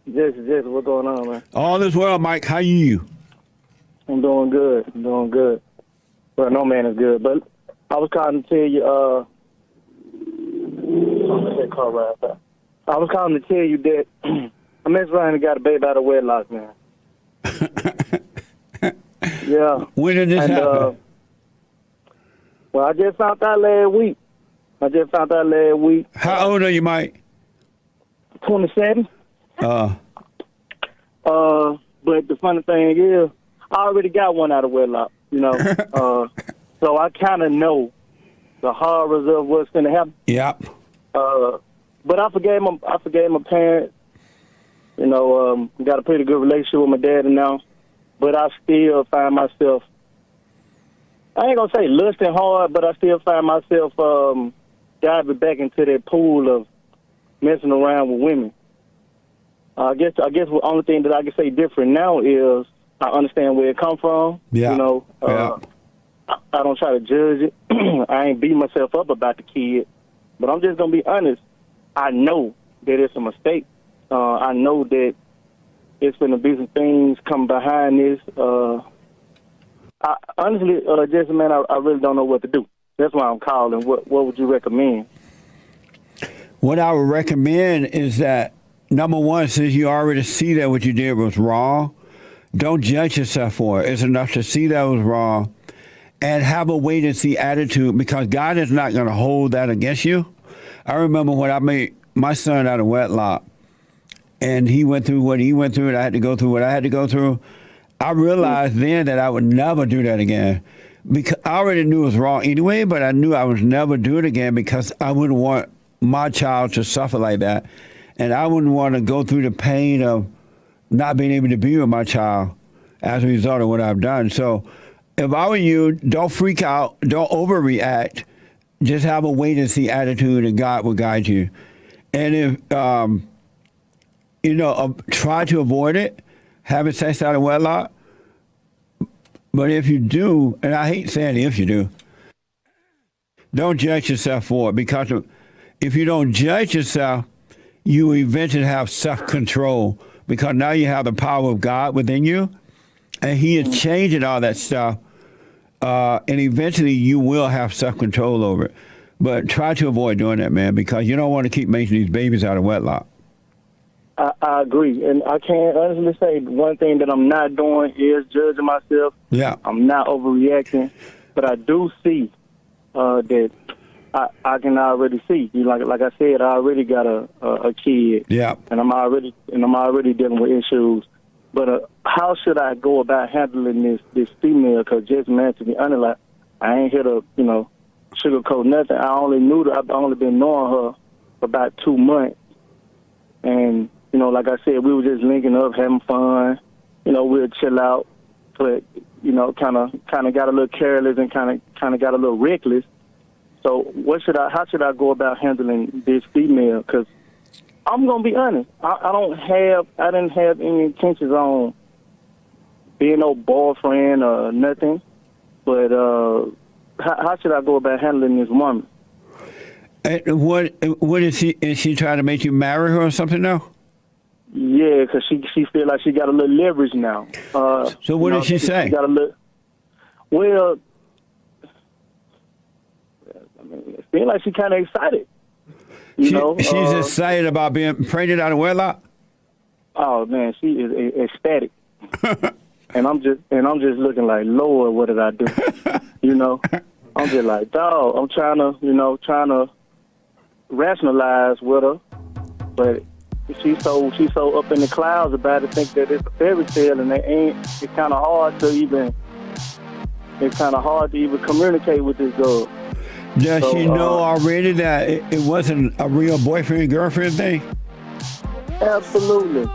Jesse, what's going on, man? All is well, Mike. How you? I'm doing good. Well, no man is good, but I was calling to tell you, I was calling to tell you that I messed around and got a baby out of wedlock, man. Yeah. When did this happen? Well, I just found out last week. How old are you, Mike? 27. But the funny thing is, I already got one out of wedlock, so I kind of know the horrors of what's going to happen. Yep. But I forgave my parents. Got a pretty good relationship with my dad now. But I still find myself, I ain't going to say lusting hard, but I still find myself diving back into that pool of messing around with women. I guess the only thing that I can say different now is I understand where it come from. Yeah. I don't try to judge it. I ain't beat myself up about the kid, but I'm just gonna be honest. I know that it's a mistake. I know that it's gonna be some things come behind this. Honestly, Jesse, man, I really don't know what to do. That's why I'm calling. What would you recommend? What I would recommend is that, number one, since you already see that what you did was wrong, don't judge yourself for it. It's enough to see that was wrong and have a wait-and-see attitude, because God is not going to hold that against you. I remember when I made my son out of wedlock and he went through what he went through and I had to go through what I had to go through. I realized then that I would never do that again, because I already knew it was wrong anyway, but I knew I would never do it again because I wouldn't want my child to suffer like that. And I wouldn't want to go through the pain of not being able to be with my child as a result of what I've done. So if I were you, don't freak out, don't overreact. Just have a wait-and-see attitude, and God will guide you. And if, try to avoid it, having sex out of wedlock. But if you do, and I hate saying if you do, don't judge yourself for it, because if you don't judge yourself, you eventually have self-control, because now you have the power of God within you, and He is changing all that stuff, and eventually you will have self-control over it. But try to avoid doing that, man, because you don't want to keep making these babies out of wedlock. I agree, and I can honestly say one thing that I'm not doing is judging myself. Yeah. I'm not overreacting, but I do see that I can already see. Like I said, I already got a kid. Yeah. And I'm already dealing with issues. But how should I go about handling this female? Because just, man, to be honest, like, I ain't here to sugarcoat nothing. I've only been knowing her for about 2 months, and like I said, we were just linking up, having fun. We'll chill out, but kind of got a little careless and kind of got a little reckless. So how should I go about handling this female? Because I'm gonna be honest, I didn't have any intentions on being no boyfriend or nothing. But how should I go about handling this woman? And what is she? Is she trying to make you marry her or something now? Yeah, because she feel like she got a little leverage now. So what did she say? She got a little. Well, it seems like she kind of excited. She's excited about being pregnant out of wedlock. Oh man, she is ecstatic, and I'm just looking like, Lord, what did I do? I'm just like, dog. I'm trying to rationalize with her, but she's so up in the clouds about it, think that it's a fairy tale, and it's kind of hard to even communicate with this girl. Does she know already that it wasn't a real boyfriend-girlfriend thing? Absolutely.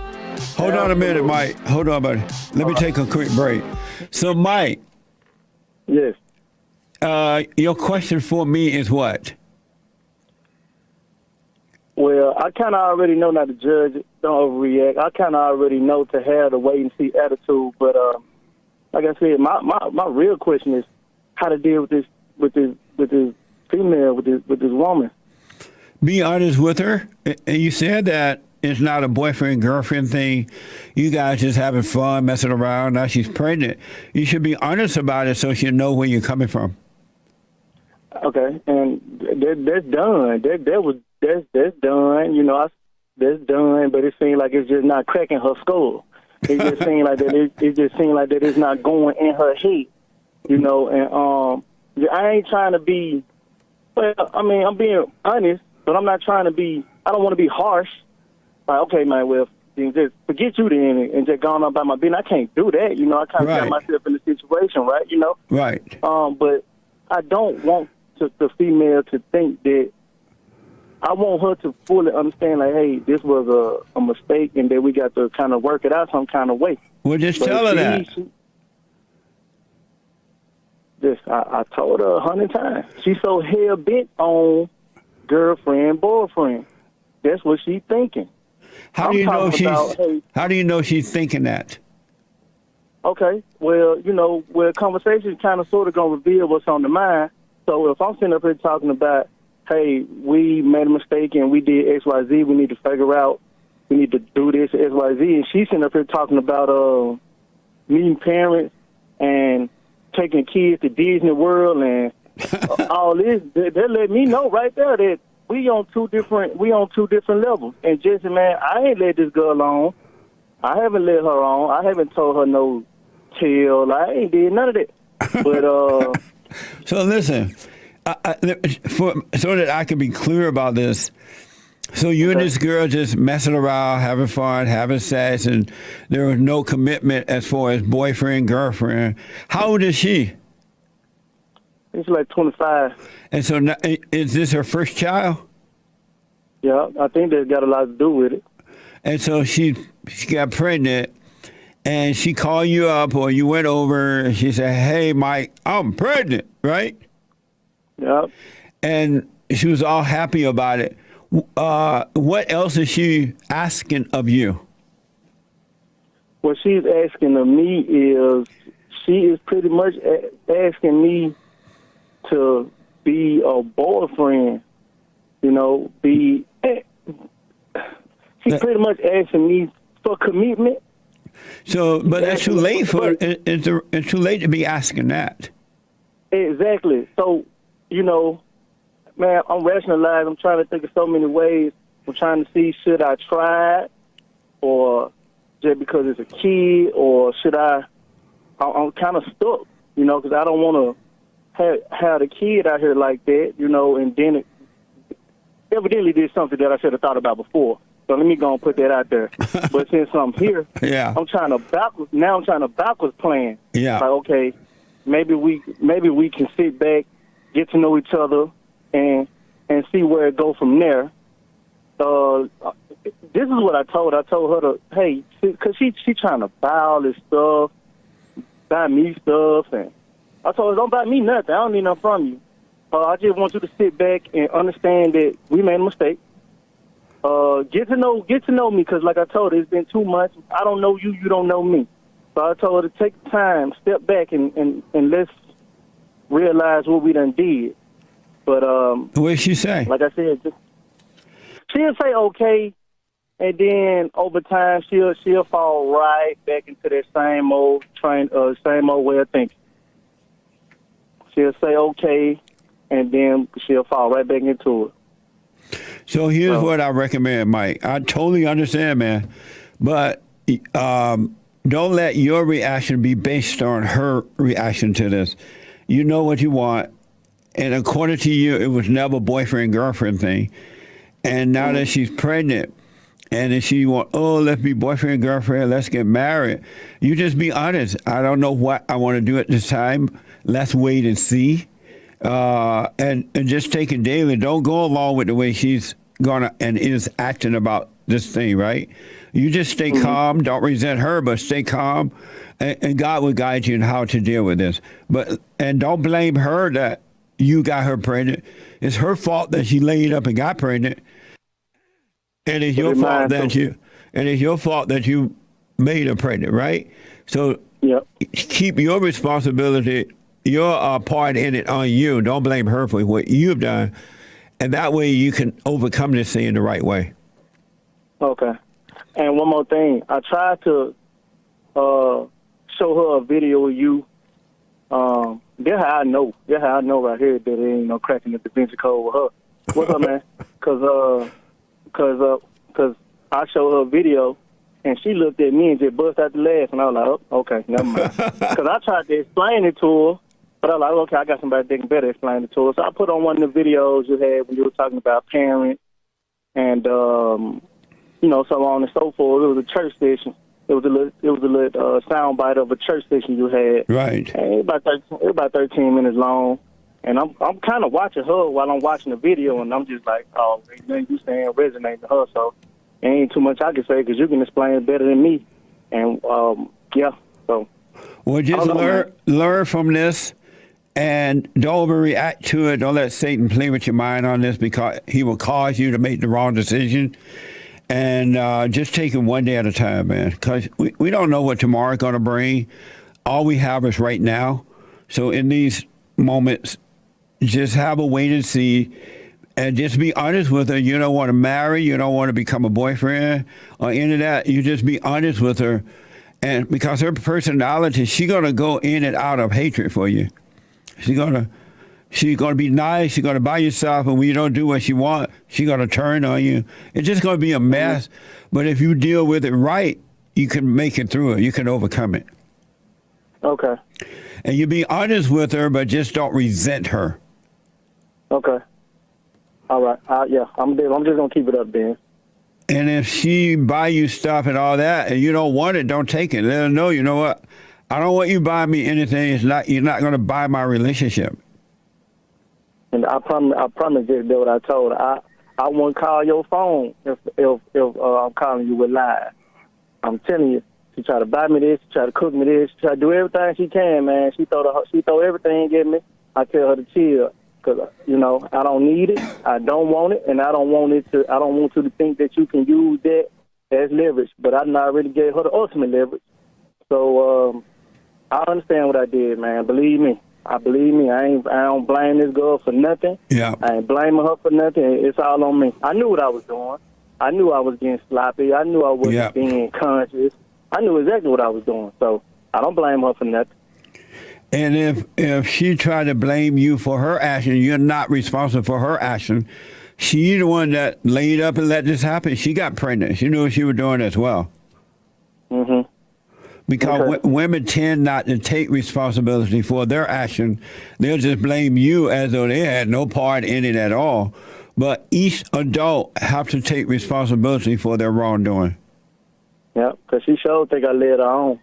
Hold on a minute, Mike. Hold on, buddy. Let me take a quick break. So, Mike. Yes. Your question for me is what? Well, I kind of already know not to judge it, don't overreact. I kind of already know to have the wait-and-see attitude. But like I said, my real question is how to deal with this female, with this woman. Be honest with her. And you said that it's not a boyfriend-girlfriend thing. You guys just having fun, messing around. Now she's pregnant. You should be honest about it so she'll know where you're coming from. Okay, and that's done. That's done. You know, that's done. But it seems like it's just not cracking her skull. It just seems like that. It just seems like that it's not going in her head. You know, and I ain't trying to be. Well, I mean, I'm being honest, but I'm not trying to be. I don't want to be harsh. Like, okay, man, well, just forget you then and just go on about my business. I can't do that. You know, I kind of got myself in the situation, right? You know, right. But I don't want the female to think that. I want her to fully understand, like, hey, this was a mistake, and that we got to kind of work it out some kind of way. Well, just tell her that. I told her 100 times. She's so hell bent on girlfriend, boyfriend. That's what she's thinking. How do you know she's thinking that? Okay, well, you know, conversation kind of sort of gonna reveal what's on the mind. So if I'm sitting up here talking about, hey, we made a mistake and we did X, Y, Z, we need to figure out, we need to do this X, Y, Z, and she's sitting up here talking about meeting parents and taking kids to Disney World and all this, they let me know right there that we on two different levels. And Jesse, man, I ain't let this girl on. I haven't let her on. I haven't told her no tale. I ain't did none of that. But so listen, so that I can be clear about this. So you and this girl just messing around, having fun, having sex, and there was no commitment as far as boyfriend, girlfriend. How old is she? She's like 25. And so now, is this her first child? Yeah, I think that's got a lot to do with it. And so she got pregnant, and she called you up, or you went over, and she said, hey, Mike, I'm pregnant, right? Yep. And she was all happy about it. What else is she asking of you? What she's asking of me is, she is pretty much asking me to be a boyfriend, you know, she's pretty much asking me for commitment. So, but that's too late it's too late to be asking that. Exactly. So, you know, man, I'm rationalizing. I'm trying to think of so many ways. I'm trying to see, should I try it, or just because it's a kid, or should I'm kind of stuck, you know, because I don't want to have the kid out here like that, you know, and then it evidently did something that I should have thought about before. So let me go and put that out there. But since I'm here, yeah, I'm trying to backwards plan. Yeah. Like, okay, maybe we can sit back, get to know each other, and see where it goes from there. This is what I told her. I told her to, hey, because she trying to buy all this stuff, buy me stuff, and I told her, don't buy me nothing. I don't need nothing from you. I just want you to sit back and understand that we made a mistake. Get to know me, because like I told her, it's been 2 months. I don't know you, you don't know me. So I told her to take time, step back, and let's realize what we done did. But what did she say? Like I said, she'll say okay, and then over time she'll fall right back into that same old way of thinking. She'll say okay, and then she'll fall right back into it. So here's what I recommend, Mike. I totally understand, man, but don't let your reaction be based on her reaction to this. You know what you want, and according to you, it was never a boyfriend-girlfriend thing. And now that she's pregnant, and then she want, let's be boyfriend-girlfriend, let's get married. You just be honest. I don't know what I want to do at this time. Let's wait and see. And just take it daily. Don't go along with the way she's gonna and is acting about this thing, right? You just stay calm. Don't resent her, but stay calm, and God will guide you in how to deal with this. And don't blame her that you got her pregnant. It's her fault that she laid up and got pregnant, and it's your fault that you made her pregnant, right? So keep your responsibility, your part in it on you. Don't blame her for what you've done. And that way you can overcome this thing in the right way. Okay. And one more thing. I tried to show her a video of you. That's how I know. That's how I know right here that there ain't no cracking the Da Vinci Code with her. What's up, man? Cause I showed her a video, and she looked at me and just bust out the laugh, and I was like, oh, okay, never mind. Because I tried to explain it to her, but I was like, okay, I got somebody that can better explain it to her. So I put on one of the videos you had when you were talking about parents and, so on and so forth. It was a church station. It was a little sound bite of a church station you had. Right. And it was about 13 minutes long. And I'm kind of watching her while I'm watching the video, and I'm just like, oh, nothing you saying resonates to her, so there ain't too much I can say because you can explain it better than me. And, yeah, so. Well, just learn from this and don't overreact to it. Don't let Satan play with your mind on this because he will cause you to make the wrong decision. And just take it one day at a time, man, because we don't know what tomorrow's going to bring. All we have is right now. So in these moments, just have a wait and see, and just be honest with her. You don't want to marry, you don't want to become a boyfriend or any of that. You just be honest with her, and because her personality, she's gonna go in and out of hatred for you. She's gonna be nice. She's gonna buy you stuff, and when you don't do what she wants, she's gonna turn on you. It's just gonna be a mess. But if you deal with it right, you can make it through it. You can overcome it. Okay. And you be honest with her, but just don't resent her. Okay. All right. Yeah, I'm just going to keep it up, Ben. And if she buy you stuff and all that, and you don't want it, don't take it. Let her know, you know what? I don't want you buying me anything. You're not going to buy my relationship. And I promise just did what I told her. I won't call your phone if I'm calling you with lies. I'm telling you, she try to buy me this, she try to cook me this, she try to do everything she can, man. She throw everything at me. I tell her to chill. Because, I don't need it, I don't want it, and I don't want you to think that you can use that as leverage. But I done already gave her the ultimate leverage. So I understand what I did, man. Believe me. I don't blame this girl for nothing. Yeah. I ain't blaming her for nothing. It's all on me. I knew what I was doing. I knew I was getting sloppy. I knew I wasn't being conscious. I knew exactly what I was doing. So I don't blame her for nothing. And if she tried to blame you for her action, you're not responsible for her action. She's the one that laid up and let this happen. She got pregnant. She knew what she was doing as well. Mm-hmm. Because women tend not to take responsibility for their action. They'll just blame you as though they had no part in it at all. But each adult have to take responsibility for their wrongdoing. Yeah, because she sure think I led her on.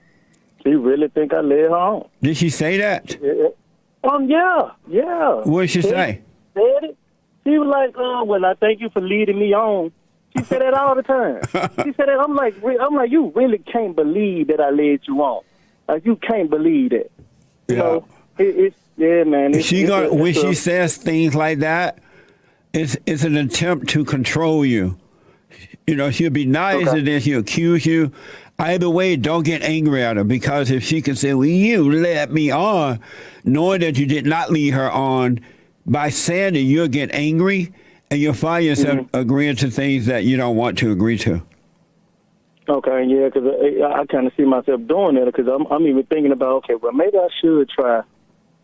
She really think I led her on. Did she say that? Yeah. What did she say? Said it. She was like, well, I thank you for leading me on. She said that all the time. She said that. I'm like, you really can't believe that I led you on. Like, you can't believe that. You know, man. When she says things like that, it's an attempt to control you. She'll be nice and then she'll accuse you. Either way, don't get angry at her, because if she can say, well, you led me on, knowing that you did not lead her on, by saying it, you'll get angry and you'll find yourself agreeing to things that you don't want to agree to. Okay, yeah, because I kind of see myself doing that, because I'm even thinking about, okay, well, maybe I should try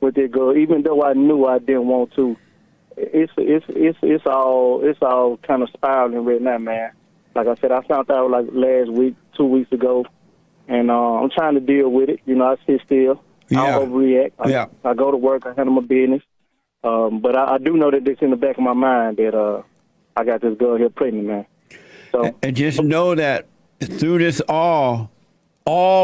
with that girl, even though I knew I didn't want to. It's all kind of spiraling right now, man. Like I said, I found out like last week, 2 weeks ago, and I'm trying to deal with it. I sit still. Yeah. I don't overreact. I go to work. I handle my business. But I do know that it's in the back of my mind that I got this girl here pregnant, man. So, and just know that through this all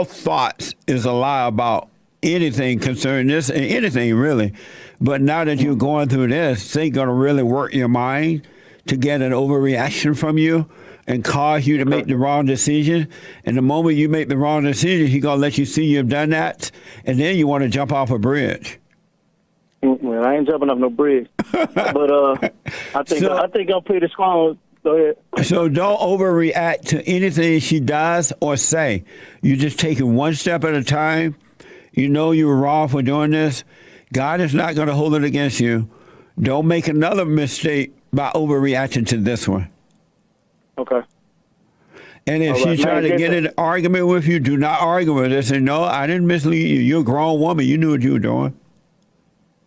thoughts is a lie about anything concerning this, and anything really. But now that you're going through this, they're going to really work your mind to get an overreaction from you and cause you to make the wrong decision. And the moment you make the wrong decision, he's going to let you see you've done that, and then you want to jump off a bridge. Well, I ain't jumping off no bridge. But I think I'm pretty strong. Go ahead. So don't overreact to anything she does or say. You just take it one step at a time. You know you were wrong for doing this. God is not going to hold it against you. Don't make another mistake by overreacting to this one. Okay. And if All she right, tried man, to get in an argument with you, do not argue with her. Say, no, I didn't mislead you. You're a grown woman. You knew what you were doing.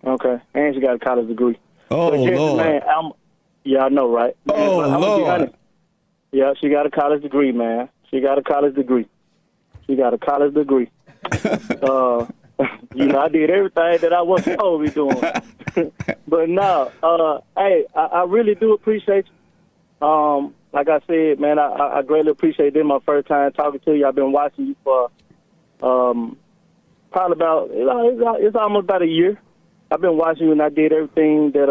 Okay, and she got a college degree. Oh, But Jesse, Lord. man, yeah, I know, right? Man, Oh, but I'm gonna be Lord. honest. Yeah, she got a college degree, man. She got a college degree. I did everything that I was supposed to be doing. But no, hey, I really do appreciate you. Like I said, man, I greatly appreciate this. My first time talking to you. I've been watching you for probably about, it's almost about a year. I've been watching you, and I did everything that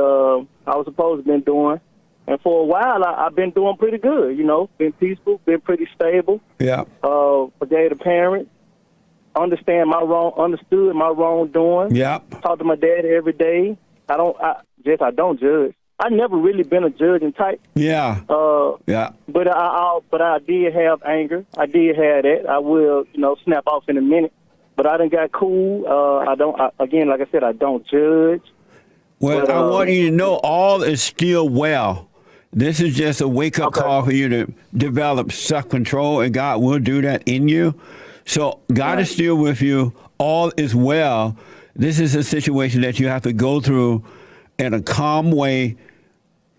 I was supposed to be doing. And for a while, I've been doing pretty good, been peaceful, been pretty stable. Yeah. Forgave the parents, understood my wrongdoing. Yeah. Talk to my dad every day. I don't judge. I never really been a judging type. Yeah. Yeah. But I did have anger. I did have that. I will, snap off in a minute. But I done got cool. Like I said, I don't judge. Well, But, I want you to know all is still well. This is just a wake-up call for you to develop self-control, and God will do that in you. So God is still with you. All is well. This is a situation that you have to go through in a calm way.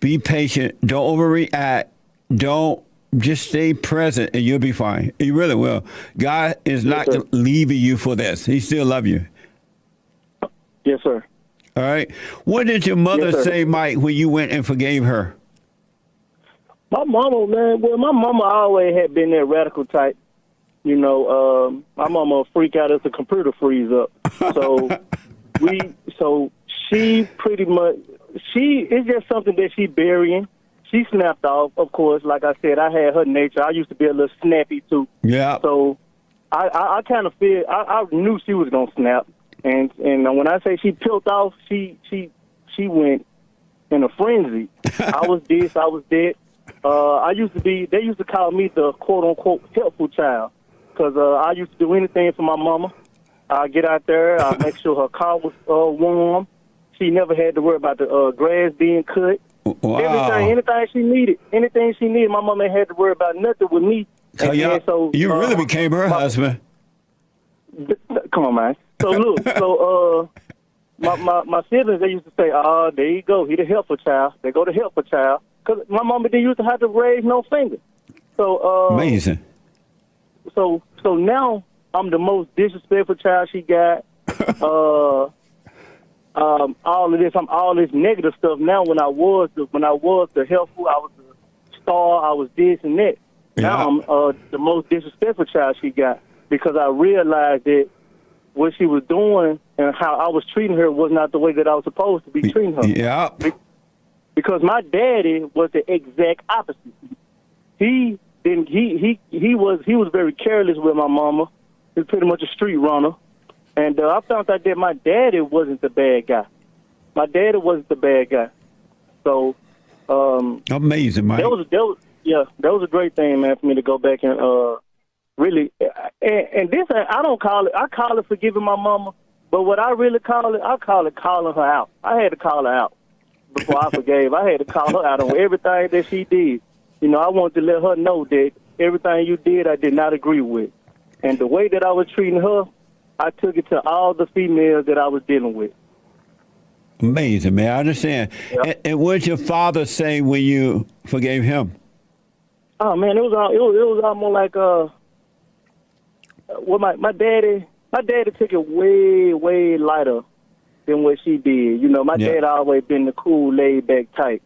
Be patient. Don't overreact. Don't just stay present, and you'll be fine. You really will. God is not leaving you for this. He still loves you. Yes, sir. All right. What did your mother Yes, sir. say, Mike, when you went and forgave her? My mama, man, well, my mama always had been that radical type. My mama will freak out if the computer freeze up. So she pretty much, it's just something that she burying. She snapped off, of course. Like I said, I had her nature. I used to be a little snappy too. Yeah. So I kind of feel, I knew she was gonna snap. And when I say she peeled off, she went in a frenzy. I was this, I was that. They used to call me the quote-unquote helpful child because I used to do anything for my mama. I get out there, I make sure her car was warm. She never had to worry about the grass being cut. Wow. Anything she needed, my mama ain't had to worry about nothing with me. So you really became her husband. Come on, man. So look, my siblings, they used to say, "Oh, there you go, he the helpful child." They go to helpful child because my mama didn't used to have to raise no finger. So amazing. So now I'm the most disrespectful child she got. All this negative stuff. Now when I was the helpful, I was the star, I was this and that. Yeah. Now I'm the most disrespectful child she got because I realized that what she was doing and how I was treating her was not the way that I was supposed to be treating her. Yeah. Because my daddy was the exact opposite. He was very careless with my mama. He was pretty much a street runner. And I found out that my daddy wasn't the bad guy. My daddy wasn't the bad guy. So amazing, Mike. that was a great thing, man, for me to go back and really, and this, I don't call it, I call it forgiving my mama, but what I really call it, I call it calling her out. I had to call her out before I forgave. I had to call her out on everything that she did. I wanted to let her know that everything you did, I did not agree with. And the way that I was treating her, I took it to all the females that I was dealing with. Amazing, man. I understand. Yep. And what did your father say when you forgave him? Oh man, it was almost like well, my daddy took it way lighter than what she did. My dad always been the cool, laid back type.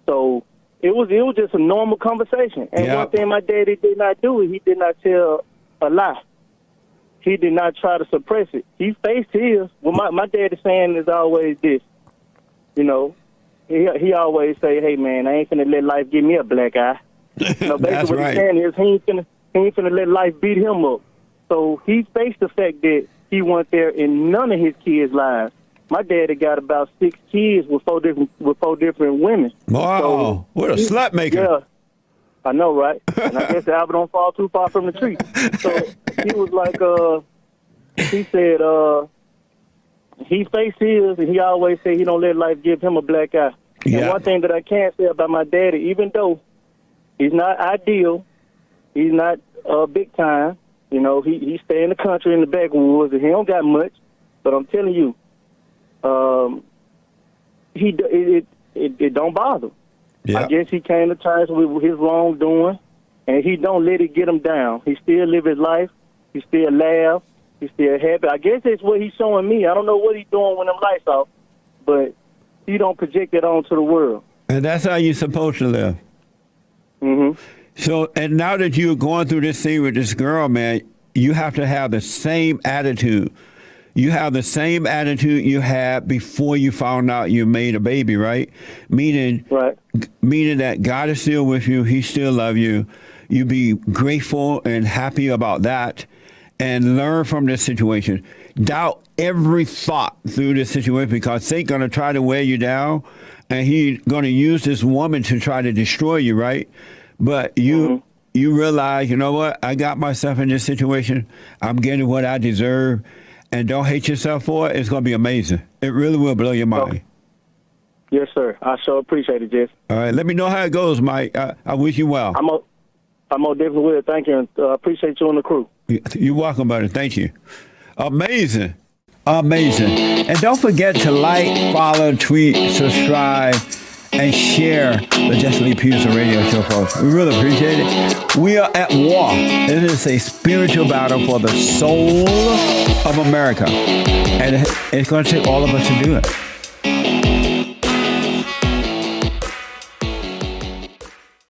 So it was just a normal conversation. And one thing my daddy did not do is he did not tell a lie. He did not try to suppress it. He faced his. Well, my daddy saying is always this. He always say, "Hey man, I ain't finna let life give me a black eye." Basically That's what right. he's saying is he ain't finna let life beat him up. So he faced the fact that he wasn't there in none of his kids' lives. My daddy got about 6 kids with four different women. Wow, so what a slut maker! Yeah, I know, right? And I guess the apple don't fall too far from the tree. So he was like, he said, he faced his, and he always said he don't let life give him a black eye. Yeah. And one thing that I can't say about my daddy, even though he's not ideal, He's not big time. You know, he stay in the country in the backwoods, and he don't got much. But I'm telling you, it don't bother him. Yeah. I guess he came to terms with his wrongdoing, and he don't let it get him down. He still live his life. He still laugh. He still happy. I guess that's what he's showing me. I don't know what he's doing when them lights off, but he don't project it onto the world. And that's how you're supposed to live. Mm-hmm. So, and now that you're going through this thing with this girl, man, you have to have the same attitude. You have the same attitude you had before you found out you made a baby, right? Meaning that God is still with you. He still loves you. You be grateful and happy about that and learn from this situation. Doubt every thought through this situation because Satan's going to try to wear you down and he's going to use this woman to try to destroy you, right? But you realize, you know what? I got myself in this situation. I'm getting what I deserve. And don't hate yourself for it. It's going to be amazing. It really will blow your mind. Yes, sir. I sure appreciate it, Jess. All right. Let me know how it goes, Mike. I wish you well. I'm definitely will. Thank you. And appreciate you and the crew. You're welcome, buddy. Thank you. Amazing. Amazing. And don't forget to like, follow, tweet, subscribe, and share the JLP Peterson radio show, folks. We really appreciate it. We are at war. It is a spiritual battle for the soul of America. And it's going to take all of us to do it.